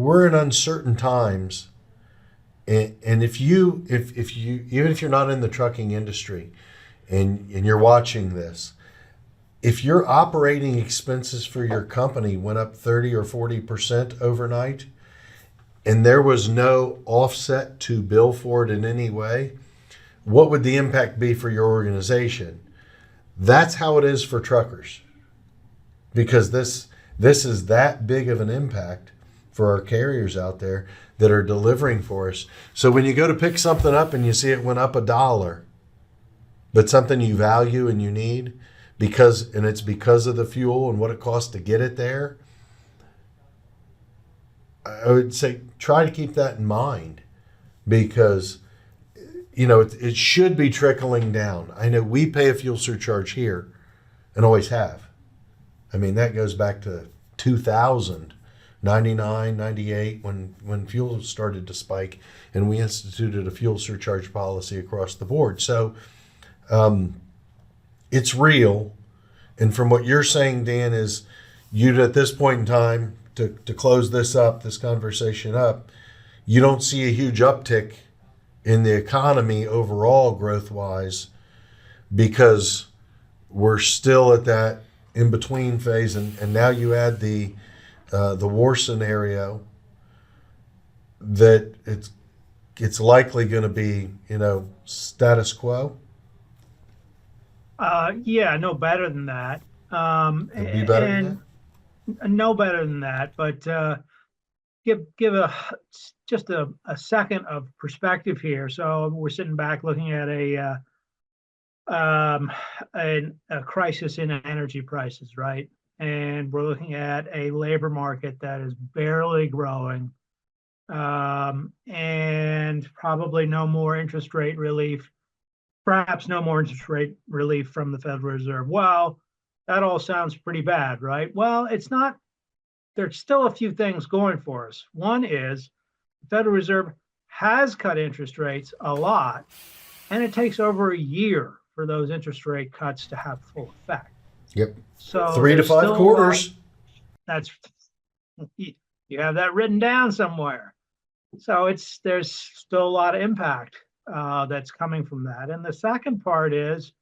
we're in uncertain times, and if you even if you're not in the trucking industry, and you're watching this, if your operating expenses for your company went up 30 or 40% overnight, and there was no offset to bill for it in any way, what would the impact be for your organization? That's how it is for truckers, because this is that big of an impact for our carriers out there that are delivering for us. So when you go to pick something up and you see it went up $1, but something you value and you need, it's because of the fuel and what it costs to get it there, I would say try to keep that in mind, because it should be trickling down. I know we pay a fuel surcharge here and always have. I mean, that goes back to 2000, 99, 98, when fuel started to spike, and we instituted a fuel surcharge policy across the board. So it's real. And from what you're saying, Dan, is you'd at this point in time, to close this conversation up, you don't see a huge uptick in the economy overall growth-wise, because we're still at that in-between phase, and now you add the war scenario, that it's likely going to be status quo. Yeah, no better than that. It'd be better than that? No better than that. But give just a second of perspective here. So we're sitting back looking at a crisis in energy prices, right? And we're looking at a labor market that is barely growing, and probably no more interest rate relief, perhaps no more interest rate relief from the Federal Reserve. Well, that all sounds pretty bad, right? Well, it's not. There's still a few things going for us. One is the Federal Reserve has cut interest rates a lot, and it takes over a year for those interest rate cuts to have full effect. Yep. So 3 to 5 quarters. That's, you have that written down somewhere. So there's still a lot of impact that's coming from that. And the second part is,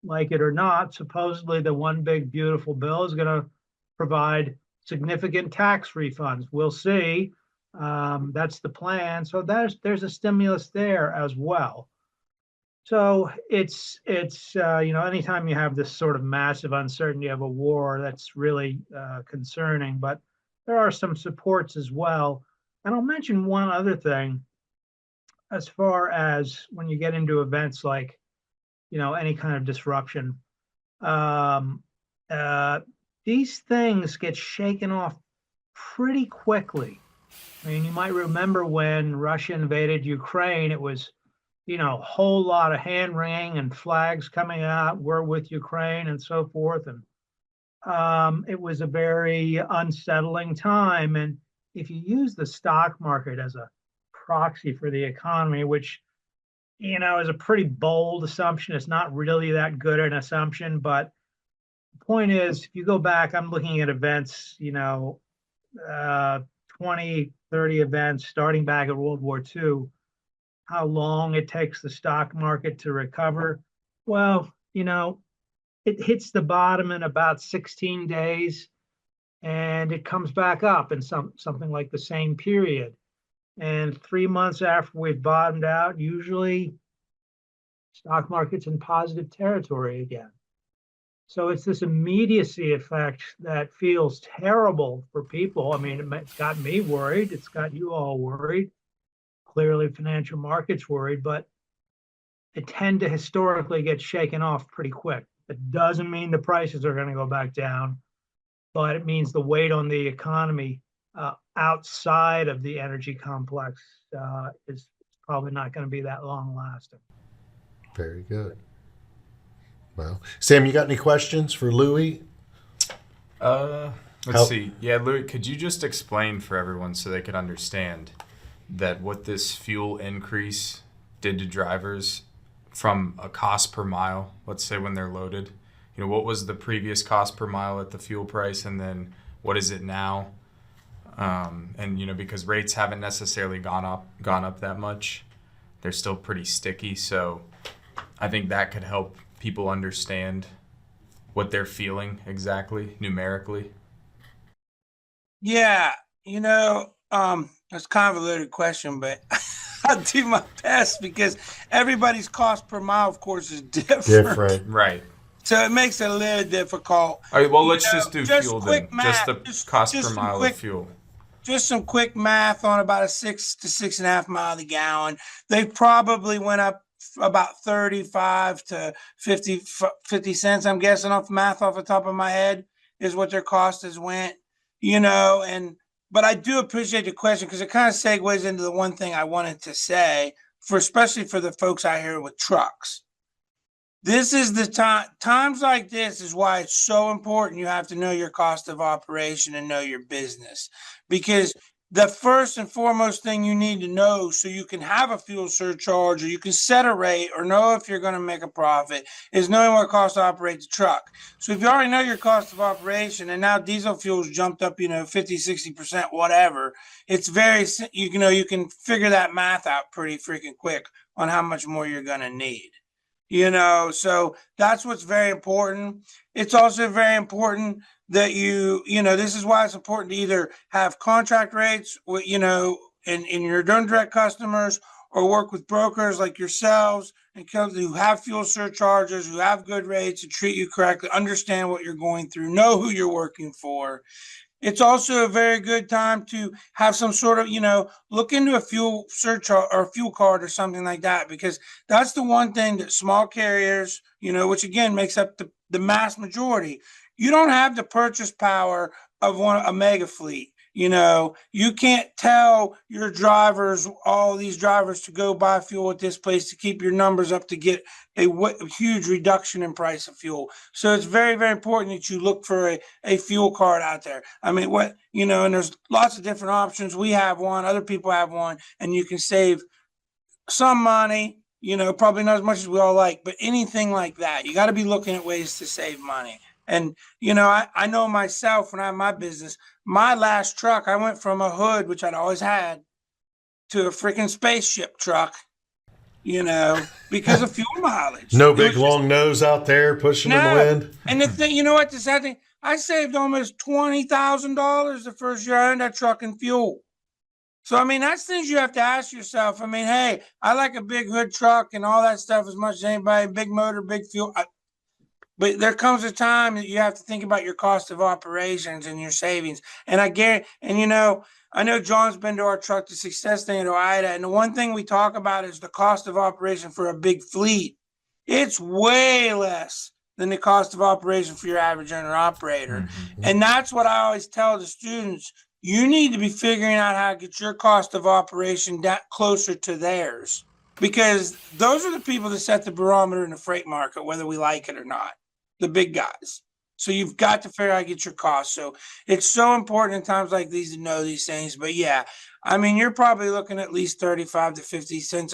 like it or not, supposedly the one big beautiful bill is going to provide significant tax refunds. We'll see. That's the plan. So there's a stimulus there as well. So it's anytime you have this sort of massive uncertainty of a war, that's really concerning. But there are some supports as well. And I'll mention one other thing, as far as when you get into events like, any kind of disruption. These things get shaken off pretty quickly. I mean, you might remember when Russia invaded Ukraine, it was, a whole lot of hand wringing and flags coming out, we're with Ukraine and so forth. And it was a very unsettling time. And if you use the stock market as a proxy for the economy, which, is a pretty bold assumption, it's not really that good an assumption, but the point is, if you go back, I'm looking at events, 20, 30 events starting back at World War II, how long it takes the stock market to recover. Well, it hits the bottom in about 16 days, and it comes back up in something like the same period. And 3 months after we've bottomed out, usually stock market's in positive territory again. So it's this immediacy effect that feels terrible for people. I mean, it's got me worried. It's got you all worried. Clearly, financial markets worried, but they tend to historically get shaken off pretty quick. It doesn't mean the prices are going to go back down, but it means the weight on the economy outside of the energy complex is probably not going to be that long lasting. Very good. Well, Sam, you got any questions for Lewie? Let's see. Yeah, Lewie, could you just explain for everyone so they could understand that what this fuel increase did to drivers from a cost per mile, let's say when they're loaded? What was the previous cost per mile at the fuel price, and then what is it now? And because rates haven't necessarily gone up that much, they're still pretty sticky. So I think that could help people understand what they're feeling exactly numerically. Yeah, that's kind of a loaded question, but I'll do my best because everybody's cost per mile, of course, is different. Right. So it makes it a little difficult. All right, well, let's just do just fuel quick then. math, Just the cost per some mile quick- of fuel. Just some quick math on about a 6 to 6.5 mile a gallon. They probably went up about 35 to 50 cents. I'm guessing off math off the top of my head is what their cost has went, but I do appreciate the question because it kind of segues into the one thing I wanted to say especially for the folks out here with trucks. This is the times like this is why it's so important. You have to know your cost of operation and know your business, because the first and foremost thing you need to know so you can have a fuel surcharge or you can set a rate or know if you're going to make a profit is knowing what it costs to operate the truck. So if you already know your cost of operation and now diesel fuel's jumped up, 50, 60%, whatever, it's you can figure that math out pretty freaking quick on how much more you're going to need. So that's what's very important. It's also very important that this is why it's important to either have contract rates, and your own direct customers, or work with brokers like yourselves and who have fuel surcharges, who have good rates and treat you correctly, understand what you're going through, know who you're working for. It's also a very good time to have some sort of, look into a fuel surcharge or a fuel card or something like that, because that's the one thing that small carriers, which again makes up the mass majority, you don't have the purchase power of a mega fleet. You can't tell your drivers, all these drivers, to go buy fuel at this place to keep your numbers up to get a huge reduction in price of fuel. So it's very, very important that you look for a fuel card out there. I mean, and there's lots of different options. We have one, other people have one, and you can save some money, probably not as much as we all like, but anything like that, you got to be looking at ways to save money. And, I know myself when I had my business, my last truck, I went from a hood, which I'd always had, to a freaking spaceship truck, because of fuel mileage. No big long nose out there pushing in the wind. And the thing, the sad thing, I saved almost $20,000 the first year I owned that truck in fuel. So, that's things you have to ask yourself. Hey, I like a big hood truck and all that stuff as much as anybody, big motor, big fuel. But there comes a time that you have to think about your cost of operations and your savings. And I guarantee, I know John's been to our Truck to Success thing at OOIDA, and the one thing we talk about is the cost of operation for a big fleet. It's way less than the cost of operation for your average owner operator. Mm-hmm. And that's what I always tell the students. You need to be figuring out how to get your cost of operation closer to theirs, because those are the people that set the barometer in the freight market, whether we like it or not. The big guys. So you've got to figure out how to get your costs. So it's so important in times like these to know these things. But yeah, you're probably looking at least 35 to 50 cents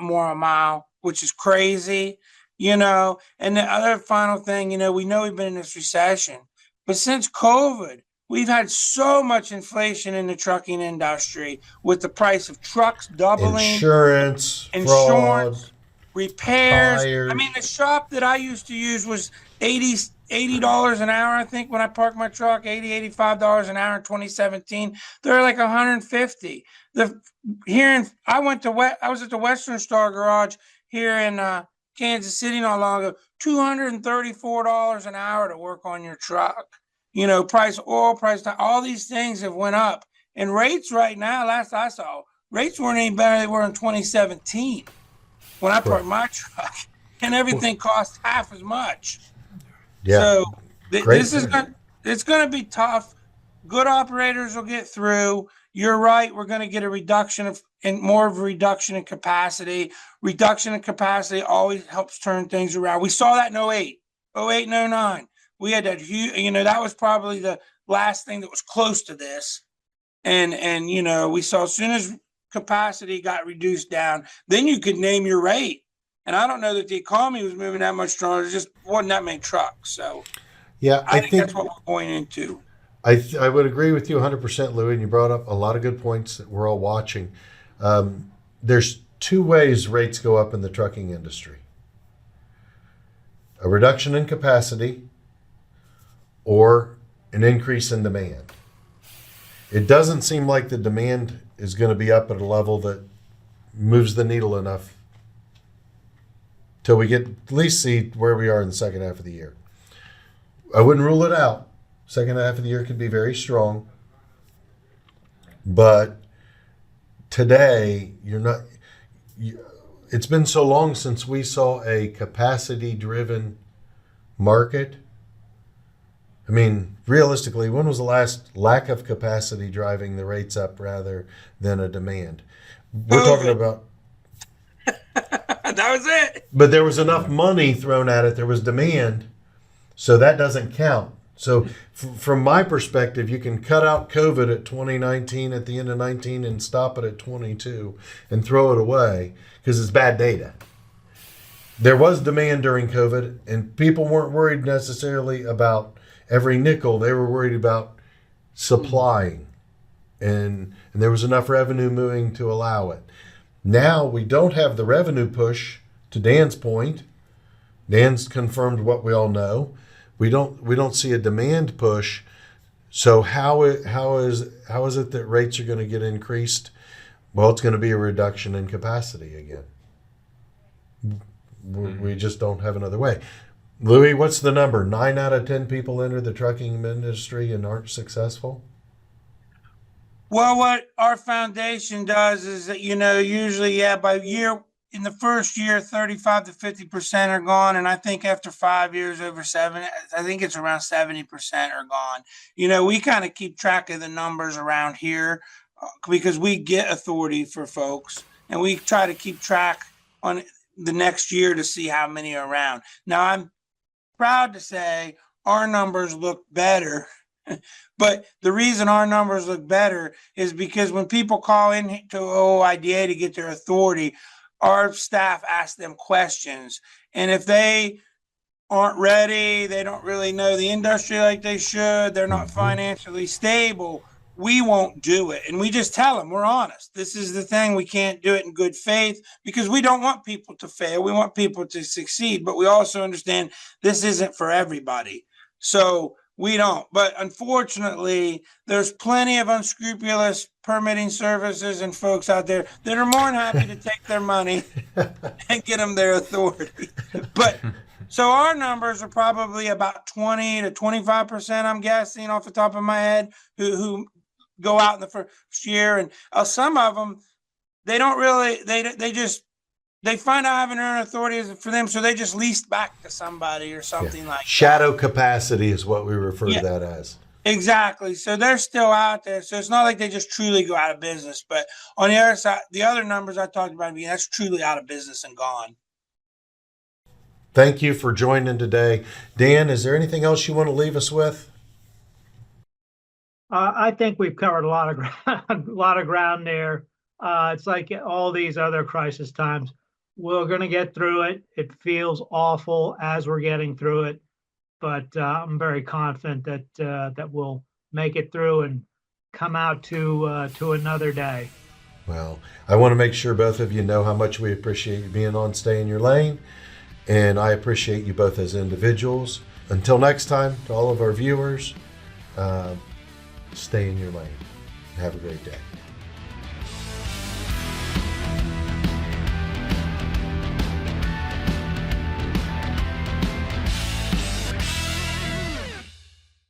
more a mile, which is crazy, And the other final thing, we know we've been in this recession, but since COVID, we've had so much inflation in the trucking industry with the price of trucks doubling, insurance, fraud, repairs. tires. The shop that I used to use was $80 an hour. I think when I parked my truck, $85 an hour in 2017. They're like $150. I was at the Western Star Garage here in Kansas City not long ago. $234 an hour to work on your truck. Oil price, all these things have went up. And rates right now, last I saw, rates weren't any better than they were in 2017. When I parked my truck, and everything costs half as much. Yeah. So it's going to be tough. Good operators will get through. You're right. We're going to get more of a reduction in capacity. Reduction in capacity always helps turn things around. We saw that in 08 and 09. We had that huge, that was probably the last thing that was close to this. And we saw as soon as capacity got reduced down, then you could name your rate. And I don't know that the economy was moving that much stronger. There just wasn't that many trucks. So yeah, I think that's what we're going into. I would agree with you 100%, Louis, and you brought up a lot of good points that we're all watching. There's two ways rates go up in the trucking industry: a reduction in capacity or an increase in demand. It doesn't seem like the demand is going to be up at a level that moves the needle enough till we get at least see where we are in the second half of the year. I wouldn't rule it out. Second half of the year could be very strong, but today it's been so long since we saw a capacity-driven market. I mean, realistically, when was the last lack of capacity driving the rates up rather than a demand? We're talking about. That was it. But there was enough money thrown at it. There was demand, so that doesn't count. So from my perspective, you can cut out COVID at 2019 at the end of 19 and stop it at 22 and throw it away because it's bad data. There was demand during COVID, and people weren't worried necessarily about every nickel. They were worried about supplying, and there was enough revenue moving to allow it. Now we don't have the revenue push. To Dan's point, Dan's confirmed what we all know. We don't see a demand push. So how is it that rates are going to get increased? Well, it's going to be a reduction in capacity again. We just don't have another way. Louis, what's the number? 9 out of 10 people enter the trucking industry and aren't successful? Well, what our foundation does is that, usually, by year, in the first year, 35 to 50% are gone. And I think after 5 years, I think it's around 70% are gone. We kind of keep track of the numbers around here because we get authority for folks, and we try to keep track on the next year to see how many are around. Now, I'm proud to say our numbers look better. But the reason our numbers look better is because when people call in to OOIDA to get their authority, our staff asks them questions. And if they aren't ready, they don't really know the industry like they should, they're not financially stable, we won't do it. And we just tell them, we're honest. This is the thing. We can't do it in good faith because we don't want people to fail. We want people to succeed. But we also understand this isn't for everybody. So we don't. But unfortunately, there's plenty of unscrupulous permitting services and folks out there that are more than happy to take their money and get them their authority. But so our numbers are probably about 20 to 25%, I'm guessing off the top of my head, who go out in the first year. And some of them, they don't really, they find out having earned authority is for them, so they just leased back to somebody or something like shadow that. capacity is what we refer to that as. Exactly. So they're still out there. So it's not like they just truly go out of business. But on the other side, the other numbers I talked about, that's truly out of business and gone. Thank you for joining today. Dan, is there anything else you want to leave us with? I think we've covered a lot of ground there. It's like all these other crisis times. We're going to get through it. It feels awful as we're getting through it, but I'm very confident that we'll make it through and come out to another day. Well, I want to make sure both of you know how much we appreciate you being on Stay in Your Lane, and I appreciate you both as individuals. Until next time, to all of our viewers, stay in your lane. Have a great day.